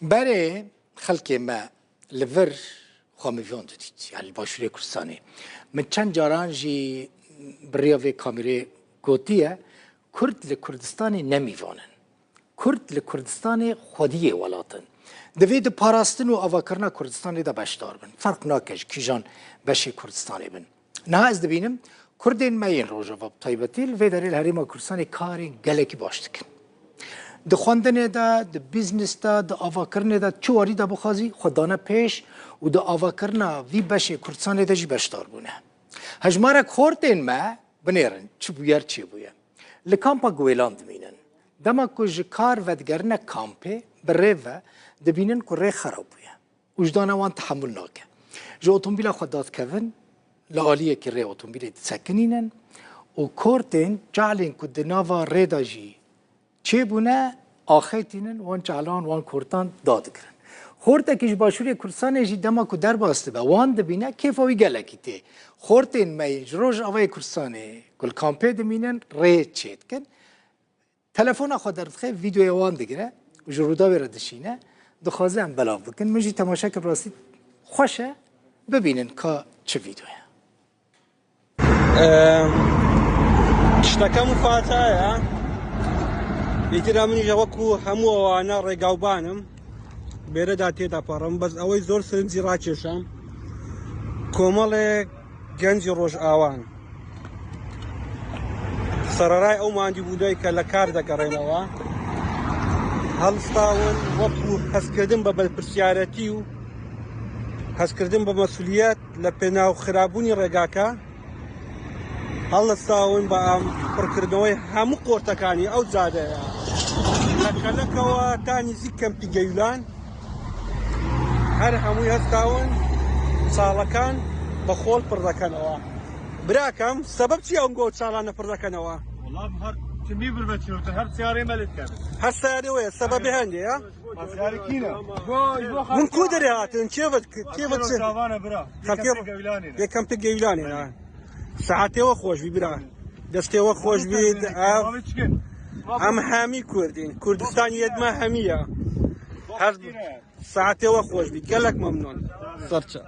برای خلق ما لور خوامیوان دادید یعنی باشوری کردستانی من چند جاران جی بریاوی کامیری گوتیه کرد لکردستانی نمیوانن کرد لکردستانی خودیه ولاتن دوید پاراستن و آواکرنا کردستانی دا بشدار بن فرق ناکش کیجان بشی کردستانی بن نه از دبینم کردین ما این روژا و طیبتیل و داری الهریما کردستانی کاری گلکی باشتکن د خواندن دا د بیزنس دا د آواکرن دا چواری دا بخوازی خودانه پیش و د آواکرنا وی بشه کردستان دا جی بشدار بونه هجمارک خوردین ما بنیرن چی بویر چی بویر لکامپا گویلان دمینن دما که جکار ودگرن کامپه بره و دبینن که ره خراب بویر وجدانه وان تحمل ناکه جو اتومبیل خودات کون لعالیه که ره اتومبیل تسکنینن و کردین جعلین که دناوا ره دا جی چه بونه آخیتینن وان چالان وان کردان داد کرن خورده کش باشوری کردستان جی دما کو در باسته با وان دبینه کیف اوی گلکی تی خورتین میج روز اوی کردستانه کل کامپه دمینن ری چید کن تلفن خود درد خیلی ویدیو وان دگیره و جرودا بردشینه دخوازه هم بلاو بکن مجی تماشا که راستی خوشه ببینن که چه ویدیوه شتەکەم فاتایە ئیترا منیش وەکو هەموو ئەوانە ڕێگاوبانم بێرەدا تێداپەڕم بەس ئەوەی زۆر سرنجی ڕاکێشام کۆمەڵێک گەنجی ڕۆژئاوان سەرەڕای ئەو ماندووبوونەوەی کە لە کار دەگەڕێنەوە هەڵستاون وەکو هەستکردن بە بەرپرسیارەتی و هەستکردن بە مەسوولیەت لە پێناو خراببوونی ڕێگاکە هەڵستاون بە ئەم پڕکردنەوەی هەموو قۆرتەکانی ئەو جادەیە لە کەلەکەوە تا نزیک کەمپی گەیولان هەر هەمووی هەستاون چاڵەکان بە خۆڵ پڕ دەکەنەوە براکەم سەبەب چی ئەو چاڵانە پڕ دەکەنەوە هەر سیارەوەیە سەبەبی هەندێ من کو دەرێ هاتن کەمپی گەیولانێ ساعتێوە خۆشبی برا دەستێوە خۆش بیت ئەم هەمی کوردین کوردستان یەدمە هەمیە هەر ساعتێوە خۆشبی گەلک مەمنۆن سەرچە